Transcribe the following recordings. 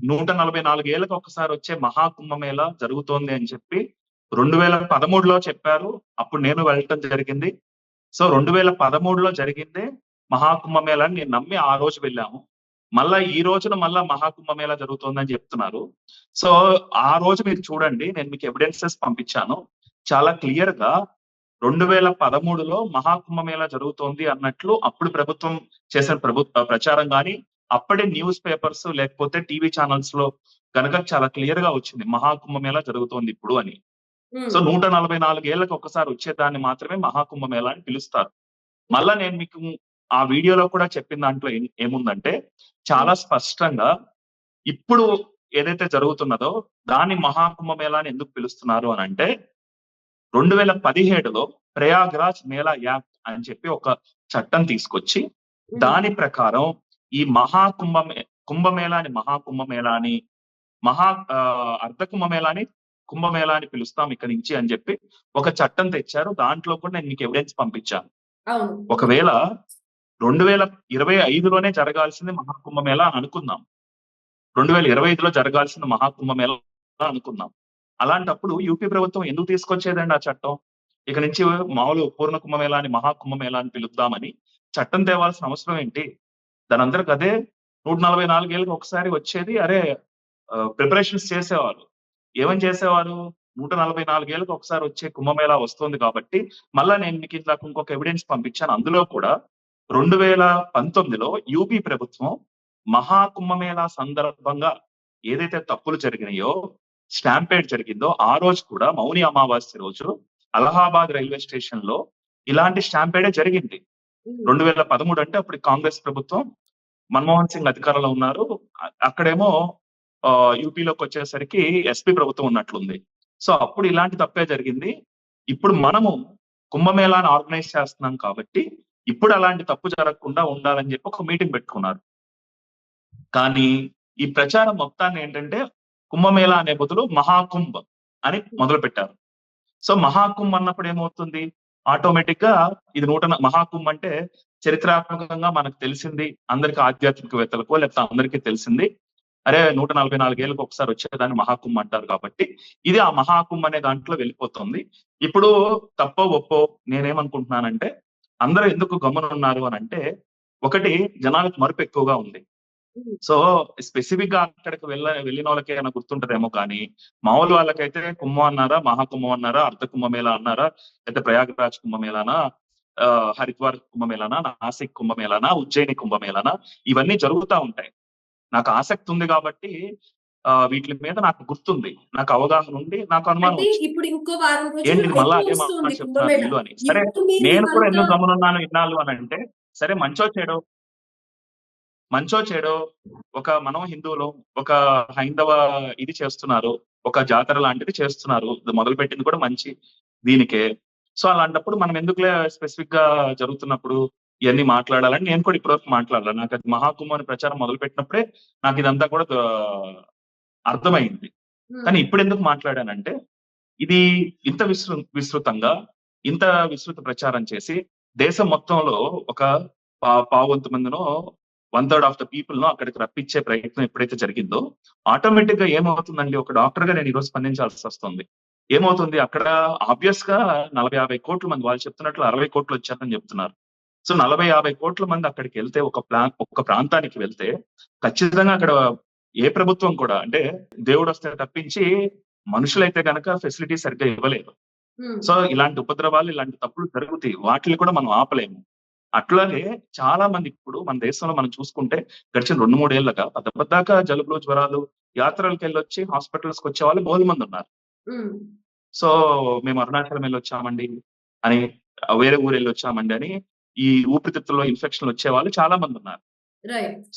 144 ఏళ్ళకి ఒకసారి వచ్చే మహాకుంభమేళ జరుగుతోంది అని చెప్పి 2013లో చెప్పారు. అప్పుడు నేను వెళ్ళటం జరిగింది. సో 2013లో జరిగిందే మహాకుంభమేళా అని నేను నమ్మి ఆ రోజు వెళ్ళాము. మళ్ళా ఈ రోజున మళ్ళా మహాకుంభమేళా జరుగుతోందని చెప్తున్నారు. సో ఆ రోజు మీరు చూడండి, నేను మీకు ఎవిడెన్సెస్ పంపించాను. చాలా క్లియర్ గా 2013లో మహాకుంభమేళా జరుగుతోంది అన్నట్లు అప్పుడు ప్రభుత్వం చేసిన ప్రచారం గాని, అప్పటి న్యూస్ పేపర్స్ లేకపోతే టీవీ ఛానల్స్ లో కనుక చాలా క్లియర్ గా వచ్చింది మహాకుంభమేళా జరుగుతోంది ఇప్పుడు అని. సో 144 ఏళ్ళకి ఒకసారి వచ్చేదాన్ని మాత్రమే మహాకుంభమేళా అని పిలుస్తారు. మళ్ళా నేను మీకు ఆ వీడియోలో కూడా చెప్పిన దాంట్లో ఏముందంటే చాలా స్పష్టంగా ఇప్పుడు ఏదైతే జరుగుతున్నదో దాన్ని మహాకుంభమేళా అని ఎందుకు పిలుస్తున్నారు అని అంటే 2017లో ప్రయాగ్రాజ్ మేళా యాక్ట్ అని చెప్పి ఒక చట్టం తీసుకొచ్చి దాని ప్రకారం ఈ కుంభమేళాని మహాకుంభమేళా అని అర్ధ కుంభమేళాని కుంభమేళా అని పిలుస్తాం ఇక్కడి నుంచి అని చెప్పి ఒక చట్టం తెచ్చారు. దాంట్లో కూడా నేను మీకు ఎవిడెన్స్ పంపించాను. ఒకవేళ 2025లోనే జరగాల్సింది మహాకుంభమేళా అనుకుందాం, 2025లో జరగాల్సిన మహాకుంభమేళా అనుకుందాం. అలాంటప్పుడు యూపీ ప్రభుత్వం ఎందుకు తీసుకొచ్చేదండి ఆ చట్టం? ఇక నుంచి మామూలు పూర్ణ కుంభమేళా అని మహాకుంభమేళా అని పిలుద్దామని చట్టం తేవాల్సిన అవసరం ఏంటి? దాని అందరికి అదే 144 ఏళ్ళకి ఒకసారి వచ్చేది. అరే ప్రిపరేషన్స్ చేసేవారు. ఏమని చేసేవారు? 144 ఏళ్ళకి ఒకసారి వచ్చే కుంభమేళా వస్తుంది కాబట్టి మళ్ళా నేను మీకు ఇందాక ఇంకొక ఎవిడెన్స్ పంపించాను. అందులో కూడా 2019లో యూపీ ప్రభుత్వం మహాకుంభమేళా సందర్భంగా ఏదైతే తప్పులు జరిగినాయో, స్టాంపేడ్ జరిగిందో ఆ రోజు కూడా మౌని అమావాస్య రోజు అలహాబాద్ రైల్వే స్టేషన్ లో ఇలాంటి స్టాంపేడే జరిగింది. 2013 అంటే అప్పుడు కాంగ్రెస్ ప్రభుత్వం, మన్మోహన్ సింగ్ అధికారంలో ఉన్నారు. అక్కడేమో యూపీలోకి వచ్చేసరికి ఎస్పీ ప్రభుత్వం ఉన్నట్లుంది. సో అప్పుడు ఇలాంటి తప్పే జరిగింది. ఇప్పుడు మనము కుంభమేళాను ఆర్గనైజ్ చేస్తున్నాం కాబట్టి ఇప్పుడు అలాంటి తప్పు జరగకుండా ఉండాలని చెప్పి ఒక మీటింగ్ పెట్టుకున్నారు. కానీ ఈ ప్రచారం మొత్తాన్ని ఏంటంటే కుంభమేళా అనే బదులు మహాకుంభ్ అని మొదలు పెట్టారు. సో మహాకుంభ్ అన్నప్పుడు ఏమవుతుంది? ఆటోమేటిక్ గా ఇది మహాకుంభ్ అంటే చరిత్రాత్మకంగా మనకు తెలిసింది, అందరికి ఆధ్యాత్మికవేత్తలకు లేకపోతే అందరికీ తెలిసింది. అరే 144 ఏళ్ళకి ఒకసారి వచ్చేదాన్ని మహాకుంభ్ అంటారు కాబట్టి ఇది ఆ మహాకుంభ్ అనే దాంట్లో వెళ్ళిపోతుంది. ఇప్పుడు తప్పో ఒప్పో నేనేమనుకుంటున్నానంటే అందరూ ఎందుకు గమనున్నారు అని అంటే, ఒకటి జనాలకు మరుపు ఎక్కువగా ఉంది. సో స్పెసిఫిక్ గా అక్కడికి వెళ్ళిన వాళ్ళకి ఏమైనా గుర్తుంటదేమో కానీ మామూలు వాళ్ళకైతే కుంభం అన్నారా, మహాకుంభం అన్నారా, అర్ధ కుంభమేళా అన్నారా, అయితే ప్రయాగరాజ్ కుంభమేళానా, హరిద్వార్ కుంభమేళానా, నాసిక్ కుంభమేళానా, ఉజ్జయిని కుంభమేళానా, ఇవన్నీ జరుగుతూ ఉంటాయి. నాకు ఆసక్తి ఉంది కాబట్టి వీటి మీద నాకు గుర్తుంది, నాకు అవగాహన ఉంది, నాకు అనుమానం ఇప్పుడు ఇంకో వారం ఏంటి మళ్ళా అదే మాట చెప్తున్నారు వీళ్ళు అని. సరే నేను కూడా ఎందుకు గమనున్నాను ఇన్నాళ్ళు అని అంటే, సరే మంచో చెడో మనం హిందువులు ఒక హైందవ ఇది చేస్తున్నారు, ఒక జాతర లాంటిది చేస్తున్నారు, మొదలు పెట్టింది కూడా మంచి దీనికే. సో అలాంటప్పుడు మనం ఎందుకులే స్పెసిఫిక్ గా జరుగుతున్నప్పుడు ఇవన్నీ మాట్లాడాలని నేను కూడా ఇప్పటివరకు మాట్లాడాలి. నాకు అది మహాకుంభం ప్రచారం మొదలు పెట్టినప్పుడే నాకు ఇదంతా కూడా అర్థమైంది. కానీ ఇప్పుడు ఎందుకు మాట్లాడానంటే, ఇది ఇంత విస్తృతంగా ఇంత విస్తృత ప్రచారం చేసి దేశం మొత్తంలో ఒక పావంతు మందినో 1/3 ఆఫ్ ద పీపుల్ ను అక్కడికి రప్పించే ప్రయత్నం ఎప్పుడైతే జరిగిందో ఆటోమేటిక్ గా ఏమవుతుందండి, ఒక డాక్టర్ గా నేను ఈరోజు స్పందించాల్సి వస్తుంది. ఏమవుతుంది అక్కడ ఆబ్వియస్ గా 40-50 కోట్ల మంది, వాళ్ళు చెప్తున్నట్లు 60 కోట్లు వచ్చారని చెప్తున్నారు. సో 40-50 కోట్ల మంది అక్కడికి వెళ్తే, ఒక ప్రాంతానికి వెళ్తే ఖచ్చితంగా అక్కడ ఏ ప్రభుత్వం కూడా, అంటే దేవుడు వస్తే తప్పించి మనుషులైతే గనక ఫెసిలిటీ సరిగ్గా ఇవ్వలేదు. సో ఇలాంటి ఉపద్రవాలు, ఇలాంటి తప్పులు జరుగుతాయి, వాటిని కూడా మనం ఆపలేము. అట్లాగే చాలా మంది ఇప్పుడు మన దేశంలో మనం చూసుకుంటే గడిచిన 2-3 ఏళ్ళగా పెద్దదాకా జలుబులు, జ్వరాలు, యాత్రలకు వెళ్ళొచ్చి హాస్పిటల్స్కి వచ్చే వాళ్ళు బోలు మంది ఉన్నారు. సో మేము అరుణాచలం వెళ్ళొచ్చామండి అని, వేరే ఊరు వెళ్ళొచ్చామండి అని ఈ ఊపిరితిత్తుల్లో ఇన్ఫెక్షన్ వచ్చే వాళ్ళు చాలా మంది ఉన్నారు.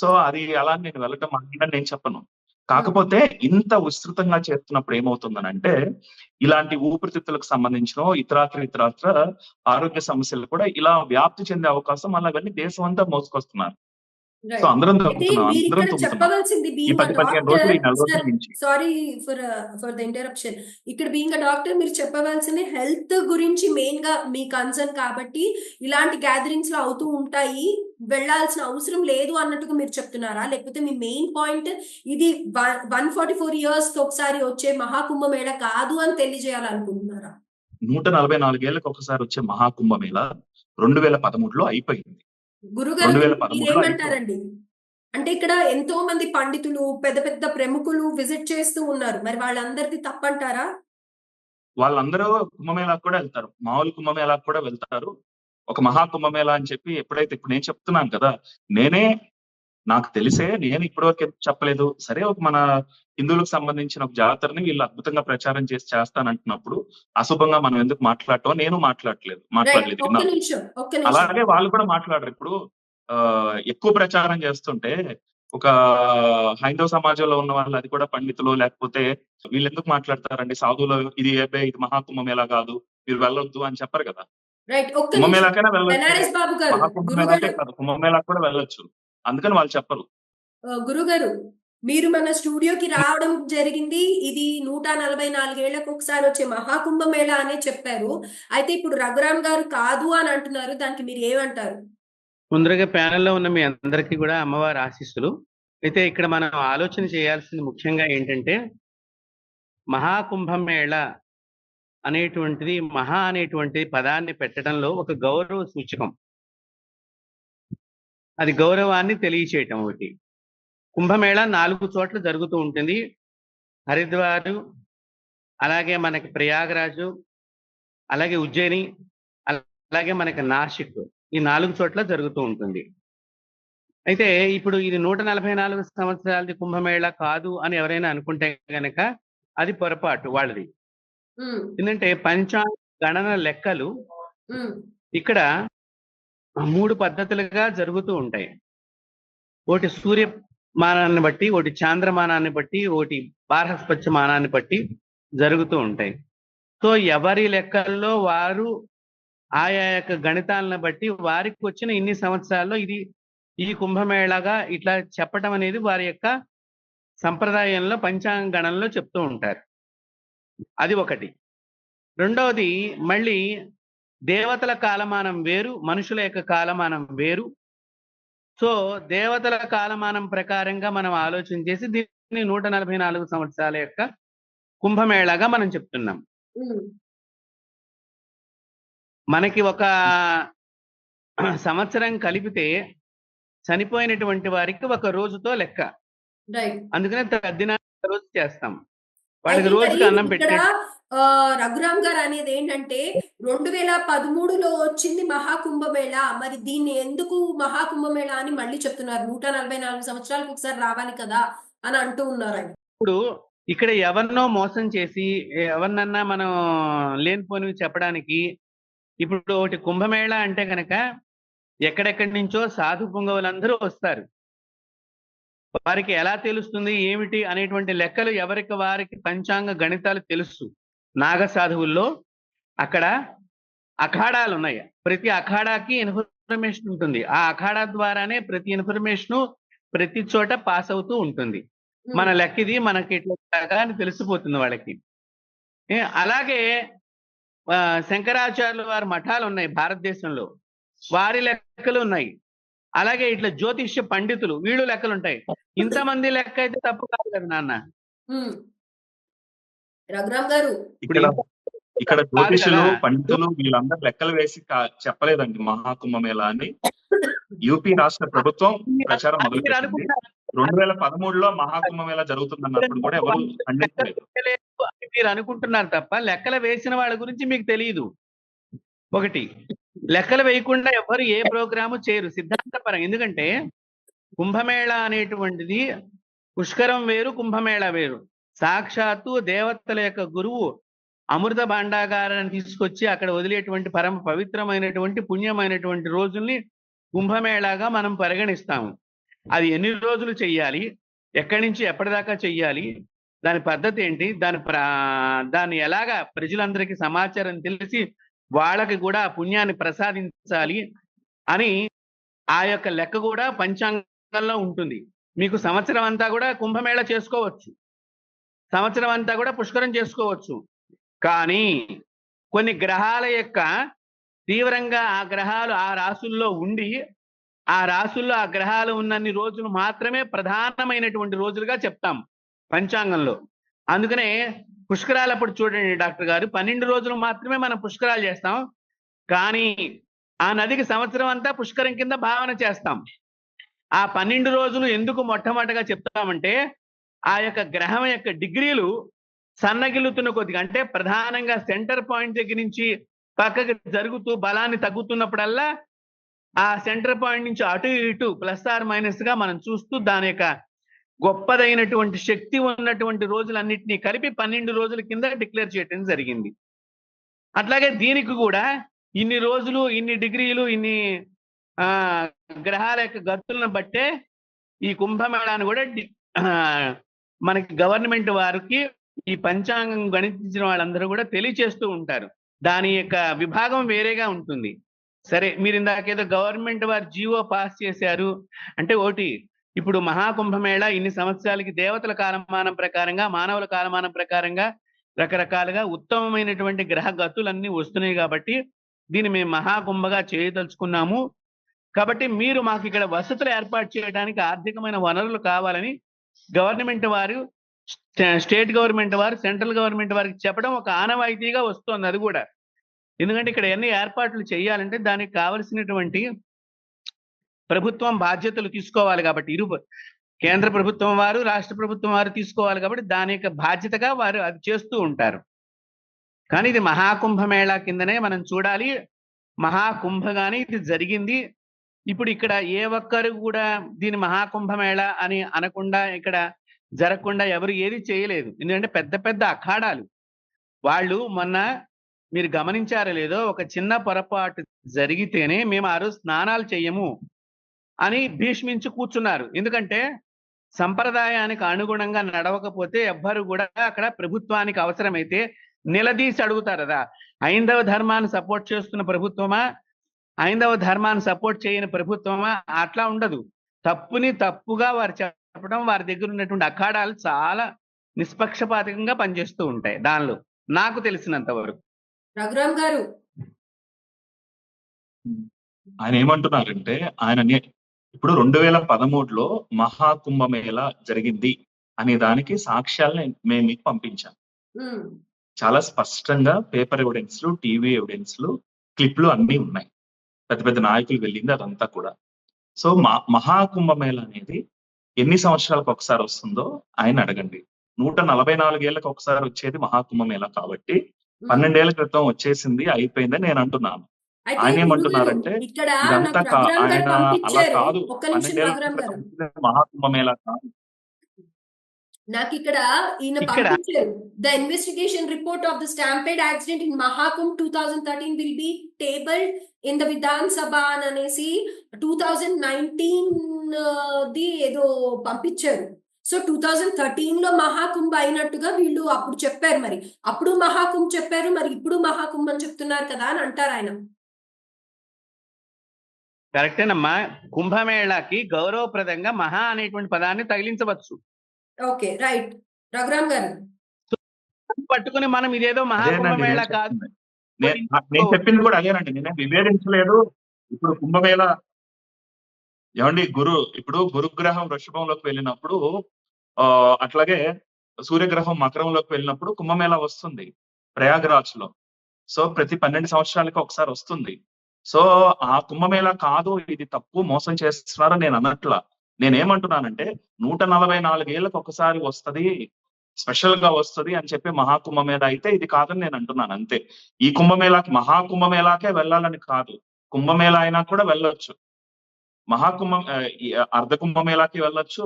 సో అది అలా నేను వెళ్ళటం నేను చెప్పను. కాకపోతే ఇంత విస్తృతంగా చేస్తున్నప్పుడు ఏమవుతుందనంటే, ఇలాంటి ఊపిరితిత్తులకు సంబంధించిన ఇతరాత్ర ఆరోగ్య సమస్యలు కూడా ఇలా వ్యాప్తి చెందే అవకాశం, మళ్ళీ అవన్నీ దేశం అంతా మోసుకొస్తున్నారు. సో అందరం చెప్పవలసింది సారీ ఫర్ ద ఇంటరప్షన్. ఇక్కడ బీయింగ్ అ డాక్టర్ మీరు చెప్పవలసింది హెల్త్ గురించి మెయిన్ గా మీ కన్సర్న్ కాబట్టి ఇలాంటి గ్యాదరింగ్స్ లో అవుతూ ఉంటాయి. వెళ్ళాల్సిన అవసరం లేదు అన్నట్టుగా మీరు చెప్తున్నారా? లేకపోతే మీ మెయిన్ పాయింట్ ఇది 144 ఇయర్స్‌కి ఒకసారి వచ్చే మహాకుంభమేళ కాదు అని తెలియజేయాలనుకుంటున్నారా? 144 ఏళ్లకు ఒకసారి వచ్చే మహాకుంభమేళ 2013లో అయిపోయింది. గురుగారు దీనికి 2013లో అయిపోయింది. మీరేమంటారండి? అంటే ఇక్కడ ఎంతో మంది పండితులు, పెద్ద పెద్ద ప్రముఖులు విజిట్ చేస్తూ ఉన్నారు. మరి వాళ్ళందరిది తప్పంటారా? వాళ్ళందరూ కుంభమేళాకు కూడా వెళ్తారు. మామూలు కుంభమేళాకు కూడా వెళ్తారు. ఒక మహాకుంభమేళా అని చెప్పి ఎప్పుడైతే ఇప్పుడు నేను చెప్తున్నాను కదా! నాకు తెలిసే నేను ఇప్పటివరకు ఎందుకు చెప్పలేదు. సరే ఒక మన హిందువులకు సంబంధించిన ఒక జాతరని వీళ్ళు అద్భుతంగా ప్రచారం చేసి చేస్తానంటున్నప్పుడు, అశుభంగా మనం ఎందుకు మాట్లాడటం నేను రైట్. మాట్లాడలేదు ఒక్క ఇన్నాళ్ళు. నిమిషం. ఒక్క నిమిషం. అలాగే వాళ్ళు కూడా మాట్లాడరు. ఇప్పుడు ఎక్కువ ప్రచారం చేస్తుంటే ఒక హైందవ సమాజంలో ఉన్న వాళ్ళు అది కూడా పండితులు లేకపోతే వీళ్ళెందుకు మాట్లాడతారండి? సాధువులు ఇది ఇది మహాకుంభమేళా కాదు. మీరు వెళ్ళొద్దు అని చెప్పరు కదా! రైట్. ఒక్క నిమిషం. కుంభమేళాకైనా వెళ్ళొచ్చు. బెనారస్ బాబు గారు, మహాకుంభమేళాకే గురుగారు కాదు కుంభమేళాకు కూడా వెళ్ళొచ్చు. అందుకని వాళ్ళు చెప్పరు. గురుగారు మీరు మన స్టూడియోకి రావడం జరిగింది. ఇది 144 ఏళ్లకు ఒకసారి వచ్చే మహాకుంభమేళ అనే చెప్పారు. అయితే ఇప్పుడు రఘురామ్ గారు కాదు అని అంటున్నారు. దానికి మీరు ఏమంటారు? ముందరగా ప్యానెల్లో ఉన్న మీ అందరికీ కూడా అమ్మవారి ఆశీస్సులు. అయితే ఇక్కడ మనం ఆలోచన చేయాల్సింది ముఖ్యంగా ఏంటంటే, మహాకుంభమేళ అనేటువంటిది మహా అనేటువంటి పదాన్ని పెట్టడంలో ఒక గౌరవ సూచకం. అది గౌరవాన్ని తెలియచేయటం ఒకటి. కుంభమేళ 4 చోట్ల జరుగుతూ ఉంటుంది. హరిద్వారు, అలాగే మనకి ప్రయాగరాజు, అలాగే ఉజ్జయిని, అలాగే మనకి నాసిక్. ఈ 4 చోట్ల జరుగుతూ ఉంటుంది. అయితే ఇప్పుడు ఇది 144 సంవత్సరాలది కుంభమేళ కాదు అని ఎవరైనా అనుకుంటే గనక అది పొరపాటు వాళ్ళది. హ్మ్. ఎందుకంటే పంచాంగ గణన లెక్కలు హ్మ్. ఇక్కడ 3 పద్ధతులుగా జరుగుతూ ఉంటాయి. ఒకటి సూర్యమానాన్ని బట్టి, ఒకటి చాంద్రమానాన్ని బట్టి, ఒకటి బార్హస్పత్య మానాన్ని బట్టి జరుగుతూ ఉంటాయి. సో ఎవరి లెక్కల్లో వారు ఆయా యొక్క గణితాలను బట్టి వారికి వచ్చిన ఇన్ని సంవత్సరాల్లో ఈ కుంభమేళాగా ఇట్లా చెప్పటం అనేది వారి యొక్క సంప్రదాయంలో పంచాంగ గణనలో చెప్తూ ఉంటారు. అది ఒకటి. రెండవది మళ్ళీ దేవతల కాలమానం వేరు, మనుషుల యొక్క కాలమానం వేరు. సో దేవతల కాలమానం ప్రకారంగా మనం ఆలోచన చేసి దీన్ని 144 సంవత్సరాల యొక్క కుంభమేళాగా మనం చెప్తున్నాం. హ్మ్. మనకి ఒక సంవత్సరం కలిపితే చనిపోయినటువంటి వారికి ఒక రోజుతో లెక్క. రైట్. అందుకనే తద్దినాన్ని ఒక రోజు చేస్తాం. అయితే వాళ్ళకి మరి రోజుకి అన్నం ఇక్కడ పెట్టే రఘురామ్ గారు అనేది ఏంటంటే 2013లో వచ్చింది మహాకుంభమేళ. మరి దీన్ని ఎందుకు మహాకుంభమేళ అని మళ్ళీ చెప్తున్నారు? 144 సంవత్సరాలకు ఒకసారి రావాలి కదా అని అంటూ ఉన్నారు ఆయన. ఇప్పుడు ఇక్కడ ఎవరినో మోసం చేసి ఎవరినన్నా మనం లేనిపోనివి చెప్పడానికి ఇప్పుడు ఒకటి కుంభమేళ అంటే కనుక ఎక్కడెక్కడి నుంచో సాధు పుంగవులందరూ వస్తారు. వారికి ఎలా తెలుస్తుంది ఏమిటి అనేటువంటి లెక్కలు ఎవరికి వారికి పంచాంగ గణితాలు తెలుసు. నాగ సాధువుల్లో అక్కడ అఖాడాలు ఉన్నాయి. ప్రతి అఖాడాకి ఇన్ఫర్మేషన్ ఉంటుంది. ఆ అఖాడా ద్వారానే ప్రతి ఇన్ఫర్మేషన్ ప్రతి చోట పాస్ అవుతూ ఉంటుంది. మన లెక్క ఇది, మనకి ఇట్లా అని తెలిసిపోతుంది వాళ్ళకి. అలాగే శంకరాచార్యుల వారి మఠాలు ఉన్నాయి భారతదేశంలో, వారి లెక్కలు ఉన్నాయి. అలాగే ఇట్లా జ్యోతిష్య పండితులు వీళ్ళు లెక్కలు ఉంటాయి. ఇంతమంది లెక్క అయితే తప్పు కాదు కదా నాన్న. రఘురామ్ గారు ఇక్కడ జ్యోతిషులు పండితులు వీళ్ళందరూ లెక్కలు వేసి చెప్పలేదండి మహాకుంభమేళ అని. యూపీ రాష్ట్ర ప్రభుత్వం ప్రచారం మొదలుపెట్టింది. 2013లో మహాకుంభమేళ జరుగుతుందన్నప్పుడు కూడా ఎవరు ఖండించలేదు. మీరు అనుకుంటున్నారు తప్ప లెక్కలు వేసిన వాళ్ళ గురించి మీకు తెలియదు. ఒకటి, లెక్కలు వేయకుండా ఎవరు ఏ ప్రోగ్రాము చేయరు సిద్ధాంతపరంగా. ఎందుకంటే కుంభమేళ అనేటువంటిది పుష్కరం వేరు, కుంభమేళ వేరు. సాక్షాత్తు దేవతల యొక్క గురువు అమృత భాండాగారాన్ని తీసుకొచ్చి అక్కడ వదిలేటువంటి పరమ పవిత్రమైనటువంటి పుణ్యమైనటువంటి రోజుల్ని కుంభమేళాగా మనం పరిగణిస్తాము. అది ఎన్ని రోజులు చెయ్యాలి, ఎక్కడి నుంచి ఎప్పటిదాకా చెయ్యాలి, దాని పద్ధతి ఏంటి, దాన్ని ఎలాగా ప్రజలందరికీ సమాచారం తెలిసి వాళ్ళకి కూడా పుణ్యాన్ని ప్రసాదించాలి అని ఆ యొక్క లెక్క కూడా పంచాంగంలో ఉంటుంది. మీకు సంవత్సరం అంతా కూడా కుంభమేళ చేసుకోవచ్చు, సంవత్సరం అంతా కూడా పుష్కరం చేసుకోవచ్చు. కానీ కొన్ని గ్రహాల యొక్క తీవ్రంగా ఆ గ్రహాలు ఆ రాసుల్లో ఉండి ఆ రాసుల్లో ఆ గ్రహాలు ఉన్నన్ని రోజులు మాత్రమే ప్రధానమైనటువంటి రోజులుగా చెప్తాం పంచాంగంలో. అందుకనే పుష్కరాలప్పుడు చూడండి డాక్టర్ గారు, 12 రోజులు మాత్రమే మనం పుష్కరాలు చేస్తాం. కానీ ఆ నదికి సంవత్సరం అంతా పుష్కరం కింద భావన చేస్తాం. ఆ 12 రోజులు ఎందుకు మొట్టమొదటిగా చెప్తామంటే ఆ యొక్క గ్రహం యొక్క డిగ్రీలు సన్నగిల్లుతున్న కొద్దిగా, అంటే ప్రధానంగా సెంటర్ పాయింట్ దగ్గర నుంచి పక్కకి జరుగుతూ బలాన్ని తగ్గుతున్నప్పుడల్లా ఆ సెంటర్ పాయింట్ నుంచి అటు ఇటు ప్లస్ ఆర్ మైనస్ గా మనం చూస్తూ దాని యొక్క గొప్పదైనటువంటి శక్తి ఉన్నటువంటి రోజులన్నింటినీ కలిపి 12 రోజుల కింద డిక్లేర్ చేయడం జరిగింది. అట్లాగే దీనికి కూడా ఇన్ని రోజులు, ఇన్ని డిగ్రీలు, ఇన్ని గ్రహాల యొక్క గతులను బట్టే ఈ కుంభమేళాన్ని కూడా మనకి గవర్నమెంట్ వారికి ఈ పంచాంగం గణించిన వాళ్ళందరూ కూడా తెలియచేస్తూ ఉంటారు. దాని యొక్క విభాగం వేరేగా ఉంటుంది. సరే, మీరు ఇందాకేదో గవర్నమెంట్ వారు జీవో పాస్ చేశారు అంటే, ఒకటి ఇప్పుడు మహాకుంభమేళ ఇన్ని సంవత్సరాలకి దేవతల కాలమానం ప్రకారంగా, మానవుల కాలమానం ప్రకారంగా రకరకాలుగా ఉత్తమమైనటువంటి గ్రహ గతులన్నీ వస్తున్నాయి కాబట్టి దీన్ని మేము మహాకుంభగా చేయదలుచుకున్నాము. కాబట్టి మీరు మాకు ఇక్కడ వసతులు ఏర్పాటు చేయడానికి ఆర్థికమైన వనరులు కావాలని గవర్నమెంట్ వారు, స్టేట్ గవర్నమెంట్ వారు, సెంట్రల్ గవర్నమెంట్ వారికి చెప్పడం ఒక ఆనవాయితీగా వస్తుంది. అది కూడా ఎందుకంటే ఇక్కడ ఎన్ని ఏర్పాట్లు చేయాలంటే దానికి కావలసినటువంటి ప్రభుత్వం బాధ్యతలు తీసుకోవాలి కాబట్టి, కేంద్ర ప్రభుత్వం వారు, రాష్ట్ర ప్రభుత్వం వారు తీసుకోవాలి కాబట్టి దాని యొక్క బాధ్యతగా వారు అది చేస్తూ ఉంటారు. కానీ ఇది మహాకుంభమేళా కిందనే మనం చూడాలి. మహాకుంభగానే ఇది జరిగింది. ఇప్పుడు ఇక్కడ ఏ ఒక్కరు కూడా దీని మహాకుంభమేళా అని అనకుండా, ఇక్కడ జరగకుండా ఎవరు ఏది చేయలేదు. ఎందుకంటే పెద్ద పెద్ద అఖాడాలు వాళ్ళు, మొన్న మీరు గమనించారో లేదో, ఒక చిన్న పొరపాటు జరిగితేనే మేము ఆ రోజు స్నానాలు చెయ్యము అని భీష్మించి కూర్చున్నారు. ఎందుకంటే సంప్రదాయానికి అనుగుణంగా నడవకపోతే ఎవ్వరు కూడా అక్కడ ప్రభుత్వానికి అవసరమైతే నిలదీసి అడుగుతారు కదా. హైందవ ధర్మాన్ని సపోర్ట్ చేస్తున్న ప్రభుత్వమా, హైందవ ధర్మాన్ని సపోర్ట్ చేయని ప్రభుత్వమా, అట్లా ఉండదు. తప్పుని తప్పుగా వారు చెప్పడం, వారి దగ్గర ఉన్నటువంటి అఖాడాలు చాలా నిష్పక్షపాతంగా పనిచేస్తూ ఉంటాయి. దానిలో నాకు తెలిసినంత వరకు. రఘురామ్ గారు ఆయన ఏమంటున్నారంటే, ఇప్పుడు 2013లో మహాకుంభమేళ జరిగింది అనే దానికి సాక్ష్యాలను మేము మీకు పంపించాం. చాలా స్పష్టంగా పేపర్ ఎవిడెన్స్లు, టీవీ ఎవిడెన్స్లు, క్లిప్లు అన్ని ఉన్నాయి. పెద్ద పెద్ద నాయకులు వెళ్ళింది అదంతా కూడా. సో మహాకుంభమేళ అనేది ఎన్ని సంవత్సరాలకు ఒకసారి వస్తుందో ఆయన అడగండి. 144 ఏళ్ళకి ఒకసారి వచ్చేది మహాకుంభమేళ కాబట్టి 12 ఏళ్ల క్రితం వచ్చేసింది, అయిపోయిందని నేను అంటున్నాను. ఆయన ఏమంటున్నారంటే ఇదంతా ఆయన అలా కాదు, 12 ఏళ్ల క్రితం మహాకుంభమేళ కాదు. నాకు ఇక్కడ ఈయన పంపించారు, the investigation report of the stampede accident in Mahakumbh 2013 will be tabled in the Vidhan సభ అని అనేసి 2019 ది ఏదో పంపించారు. సో 2013 లో మహాకుంభ అయినట్టుగా వీళ్ళు అప్పుడు చెప్పారు. మరి అప్పుడు మహాకుంభ్ చెప్పారు, మరి ఇప్పుడు మహాకుంభ్ అని చెప్తున్నారు కదా అని అంటారు ఆయన. కరెక్టేనమ్మా. కుంభమేళాకి గౌరవప్రదంగా మహా అనేటువంటి పదాన్ని తగిలించవచ్చు. Okay, right. రఘురామ్ గారు పట్టుకుని మనం ఇదేదో మహాకుంభమేళా కాదు, నేను చెప్పింది కూడా అదేనండి, నేనే వివేదించలేదు. ఇప్పుడు కుంభమేళ ఏమండి, ఇప్పుడు గురుగ్రహం వృషభంలోకి వెళ్ళినప్పుడు, అట్లాగే సూర్యగ్రహం మకరంలోకి వెళ్ళినప్పుడు కుంభమేళ వస్తుంది ప్రయాగరాజ్ లో. సో ప్రతి 12 సంవత్సరాలకి ఒకసారి వస్తుంది. సో ఆ కుంభమేళ కాదు, ఇది తప్పు, మోసం చేస్తున్నారని నేను అన్నట్ల. నేనేమంటున్నానంటే 144 ఏళ్ళకి ఒకసారి వస్తుంది, స్పెషల్ గా వస్తుంది అని చెప్పి మహాకుంభమేళ అయితే ఇది కాదని నేను అంటున్నాను అంతే. ఈ కుంభమేళాకి, మహాకుంభమేళాకే వెళ్ళాలని కాదు, కుంభమేళ అయినా కూడా వెళ్ళొచ్చు, అర్ధ కుంభమేళాకి వెళ్ళొచ్చు.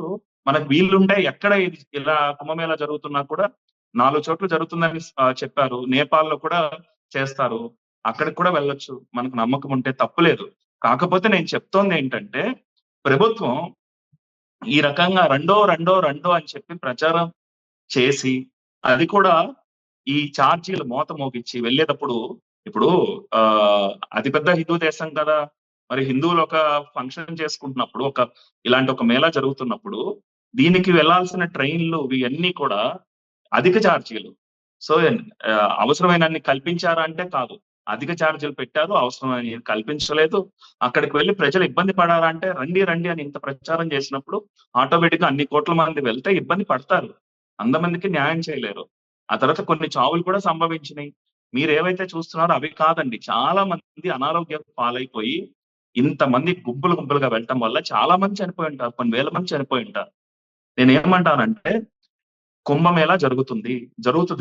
మనకు వీళ్ళుంటే ఎక్కడ ఇలా కుంభమేళా జరుగుతున్నా కూడా 4 చోట్ల జరుగుతుందని చెప్పారు. నేపాల్లో కూడా చేస్తారు, అక్కడికి కూడా వెళ్ళొచ్చు, మనకు నమ్మకం ఉంటే తప్పులేదు. కాకపోతే నేను చెప్తోంది ఏంటంటే, ప్రభుత్వం ఈ రకంగా రెండో అని చెప్పి ప్రచారం చేసి, అది కూడా ఈ ఛార్జీలు మోత మోగించి వెళ్ళేటప్పుడు, ఇప్పుడు అతిపెద్ద హిందూ దేశం కదా, మరి హిందువులు ఒక ఫంక్షన్ చేసుకుంటున్నప్పుడు, ఇలాంటి ఒక మేళా జరుగుతున్నప్పుడు దీనికి వెళ్లాల్సిన ట్రైన్లు ఇవన్నీ కూడా అధిక ఛార్జీలు. సో అవసరమైనన్ని కల్పించారా అంటే కాదు, అధిక ఛార్జీలు పెట్టారు, అవసరమైన కల్పించలేదు. అక్కడికి వెళ్లి ప్రజలు ఇబ్బంది పడాలంటే రండి రండి అని ఇంత ప్రచారం చేసినప్పుడు ఆటోమేటిక్ గా అన్ని కోట్ల మంది వెళ్తే ఇబ్బంది పడతారు. అంతమందికి న్యాయం చేయలేరు. ఆ తర్వాత కొన్ని చావులు కూడా సంభవించినాయి. మీరు ఏవైతే చూస్తున్నారో అవి కాదండి. చాలా మంది అనారోగ్యం పాలైపోయి ఇంతమంది గుంపులు గుంపులుగా వెళ్ళటం వల్ల చాలా మంది చనిపోయి ఉంటారు. కొన్ని వేల మంది చనిపోయి ఉంటారు. నేనేమంటానంటే కుంభమేళా జరుగుతుంది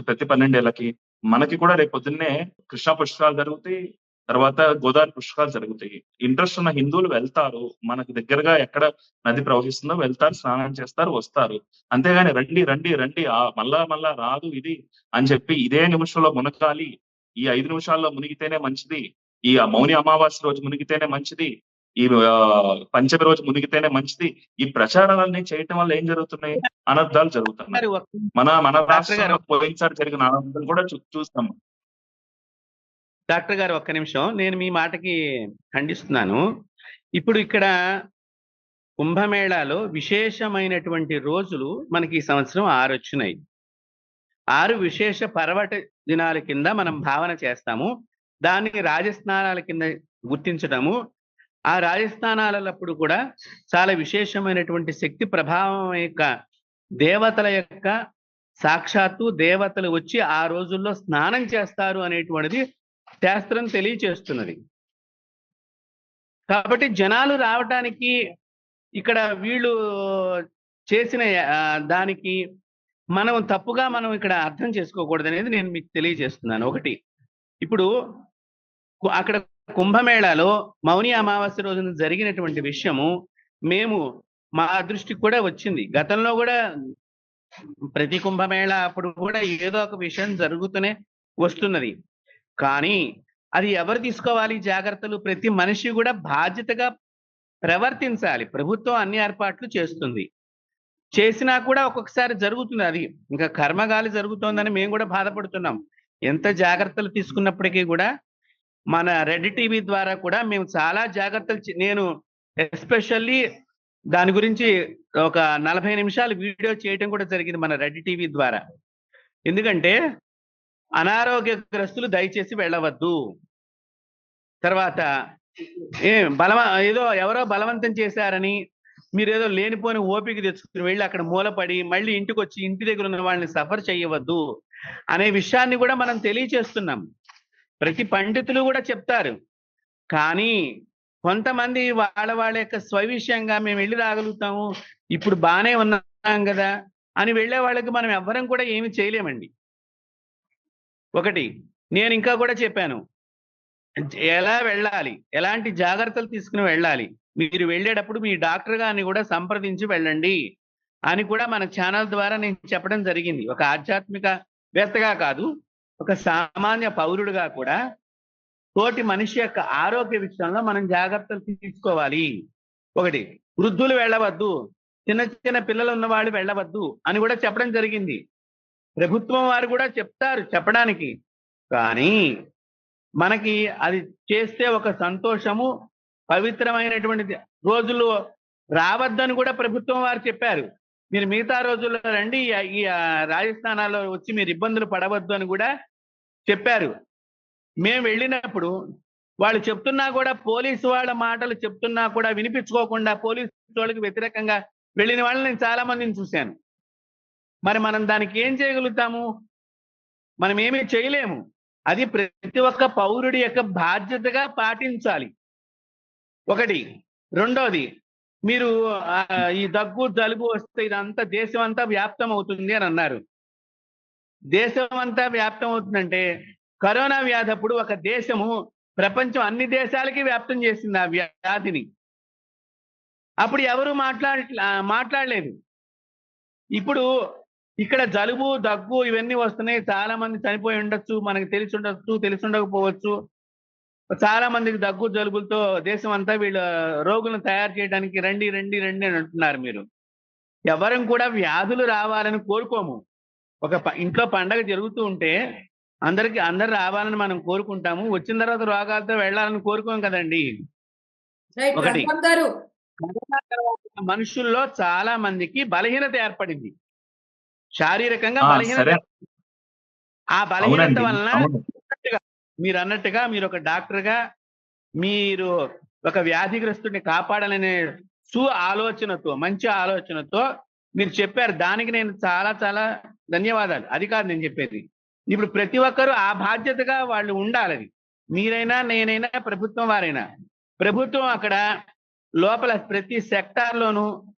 ప్రతి 12 ఏళ్లకి. మనకి కూడా రేపు పొద్దున్నే కృష్ణా పుష్కరాలు జరుగుతాయి. తర్వాత గోదావరి పుష్కరాలు జరుగుతాయి. ఇంట్రెస్ట్ ఉన్న హిందువులు వెళ్తారు. మనకు దగ్గరగా ఎక్కడ నది ప్రవహిస్తుందో వెళ్తారు, స్నానం చేస్తారు, వస్తారు. అంతేగాని రండి రండి రండి మళ్ళా రాదు ఇది అని చెప్పి ఇదే నిమిషంలో మునగాలి, ఈ 5 నిమిషాల్లో మునిగితేనే మంచిది, ఈ మౌని అమావాస్య రోజు మునిగితేనే మంచిది, ఈ పంచమి రోజు మునిగితేనే మంచిది, ఈ ప్రచారాలన్నీ చేయటం వల్ల ఏం జరుగుతున్నాయి? అనర్థాలు జరుగుతున్నాయి. మన రాష్ట్రంలో పోయినసారి జరిగిన అనర్థాలు కూడా చూస్తాము. డాక్టర్ గారు ఒక్క నిమిషం, నేను మీ మాటకి ఖండిస్తున్నాను. ఇప్పుడు ఇక్కడ కుంభమేళాలో విశేషమైనటువంటి రోజులు మనకి ఈ సంవత్సరం 6 వచ్చినాయి. 6 విశేష పర్వట దినాల కింద మనం భావన చేస్తాము. దాన్ని రాజస్నానాల కింద గుర్తించడము. ఆ రాజస్థానాలప్పుడు కూడా చాలా విశేషమైనటువంటి శక్తి ప్రభావం యొక్క దేవతల యొక్క సాక్షాత్తు దేవతలు వచ్చి ఆ రోజుల్లో స్నానం చేస్తారు అనేటువంటిది శాస్త్రం తెలియచేస్తున్నది. కాబట్టి జనాలు రావటానికి ఇక్కడ వీళ్ళు చేసిన దానికి మనం తప్పుగా మనం ఇక్కడ అర్థం చేసుకోకూడదు అనేది నేను మీకు తెలియజేస్తున్నాను. ఒకటి, ఇప్పుడు అక్కడ కుంభమేళాలో మౌని అమావాస్య రోజున జరిగినటువంటి విషయము మేము మా దృష్టికి కూడా వచ్చింది. గతంలో కూడా ప్రతి కుంభమేళా అప్పుడు కూడా ఏదో ఒక విషయం జరుగుతూనే వస్తున్నది. కానీ అది ఎవరు తీసుకోవాలి జాగ్రత్తలు? ప్రతి మనిషి కూడా బాధ్యతగా ప్రవర్తించాలి. ప్రభుత్వం అన్ని ఏర్పాట్లు చేస్తుంది, చేసినా కూడా ఒక్కొక్కసారి జరుగుతుంది. అది ఇంకా కర్మగాలి జరుగుతోందని మేము కూడా బాధపడుతున్నాం. ఎంత జాగ్రత్తలు తీసుకున్నప్పటికీ కూడా మన రెడ్ టీవీ ద్వారా కూడా మేము చాలా జాగ్రత్తలు నేను ఎస్పెషల్లీ దాని గురించి ఒక 40 నిమిషాలు వీడియో చేయటం కూడా జరిగింది మన రెడ్ టీవీ ద్వారా. ఎందుకంటే అనారోగ్యగ్రస్తులు దయచేసి వెళ్ళవద్దు. తర్వాత ఏదో ఎవరో బలవంతం చేశారని మీరేదో లేనిపోని ఓపిక తెచ్చుకుని వెళ్ళి అక్కడ మూలపడి మళ్ళీ ఇంటికి వచ్చి ఇంటి దగ్గర ఉన్న వాళ్ళని సఫర్ చేయవద్దు అనే విషయాన్ని కూడా మనం తెలియచేస్తున్నాం. ప్రతి పండితులు కూడా చెప్తారు. కానీ కొంతమంది వాళ్ళ యొక్క స్వవిషయంగా మేము వెళ్ళి రాగలుగుతాము, ఇప్పుడు బాగానే ఉన్నాం కదా అని వెళ్ళే వాళ్ళకి మనం ఎవ్వరం కూడా ఏమి చేయలేమండి. ఒకటి, నేను ఇంకా కూడా చెప్పాను ఎలా వెళ్ళాలి, ఎలాంటి జాగ్రత్తలు తీసుకుని వెళ్ళాలి. మీరు వెళ్ళేటప్పుడు మీ డాక్టర్ గారిని కూడా సంప్రదించి వెళ్ళండి అని కూడా మన ఛానల్ ద్వారా నేను చెప్పడం జరిగింది. ఒక ఆధ్యాత్మికవేత్తగా కాదు, ఒక సామాన్య పౌరుడిగా కూడా తోటి మనిషి యొక్క ఆరోగ్య విషయంలో మనం జాగ్రత్తలు తీసుకోవాలి. ఒకటి, వృద్ధులు వెళ్ళవద్దు, చిన్న చిన్న పిల్లలు ఉన్న వాళ్ళు వెళ్ళవద్దు అని కూడా చెప్పడం జరిగింది. ప్రభుత్వం వారు కూడా చెప్తారు చెప్పడానికి, కానీ మనకి అది చేస్తే ఒక సంతోషము, పవిత్రమైనటువంటి రోజులు రావద్దని కూడా ప్రభుత్వం వారు చెప్పారు. మీరు మిగతా రోజుల్లో రండి, ఈ రాజస్థానాల్లో వచ్చి మీరు ఇబ్బందులు పడవద్దు అని కూడా చెప్పారు. మేము వెళ్ళినప్పుడు వాళ్ళు చెప్తున్నా కూడా, పోలీసు వాళ్ళ మాటలు చెప్తున్నా కూడా వినిపించుకోకుండా పోలీసు వాళ్ళకి వ్యతిరేకంగా వెళ్ళిన వాళ్ళని నేను చాలా మందిని చూశాను. మరి మనం దానికి ఏం చేయగలుగుతాము? మనం ఏమీ చేయలేము. అది ప్రతి ఒక్క పౌరుడి యొక్క బాధ్యతగా పాటించాలి. ఒకటి. రెండోది, మీరు ఈ దగ్గు జలుబు వస్తే ఇదంతా దేశం అంతా వ్యాప్తం అవుతుంది అని అన్నారు. దేశం అంతా వ్యాప్తం అవుతుందంటే కరోనా వ్యాధి అప్పుడు ఒక దేశము ప్రపంచం అన్ని దేశాలకి వ్యాప్తం చేసింది ఆ వ్యాధిని. అప్పుడు ఎవరు మాట్లాడలేదు. ఇప్పుడు ఇక్కడ జలుబు దగ్గు ఇవన్నీ వస్తున్నాయి, చాలా మంది చనిపోయి ఉండొచ్చు, మనకి తెలిసి ఉండొచ్చు, తెలిసి ఉండకపోవచ్చు. చాలా మందికి దగ్గు జలుబులతో దేశం అంతా వీళ్ళ రోగులను తయారు చేయడానికి రండి రండి రండి అని అంటున్నారు. మీరు ఎవరం కూడా వ్యాధులు రావాలని కోరుకోము. ఒక ఇంట్లో పండగ జరుగుతూ ఉంటే అందరు రావాలని మనం కోరుకుంటాము, వచ్చిన తర్వాత రోగాలతో వెళ్ళాలని కోరుకోం కదండి. ఒకటి, మనుషుల్లో చాలా మందికి బలహీనత ఏర్పడింది, శారీరకంగా బలహీనత. ఆ బలహీనత వలన మీరు అన్నట్టుగా మీరు ఒక డాక్టర్గా మీరు ఒక వ్యాధిగ్రస్తుడిని కాపాడాలనే ఆలోచనతో, మంచి ఆలోచనతో మీరు చెప్పారు. దానికి నేను చాలా చాలా ధన్యవాదాలు. అది కాదు నేను చెప్పేది. ఇప్పుడు ప్రతి ఒక్కరూ ఆ బాధ్యతగా వాళ్ళు ఉండాలి. అది మీరైనా, నేనైనా, ప్రభుత్వం వారైనా. ప్రభుత్వం అక్కడ లోపల ప్రతి సెక్టార్లోనూ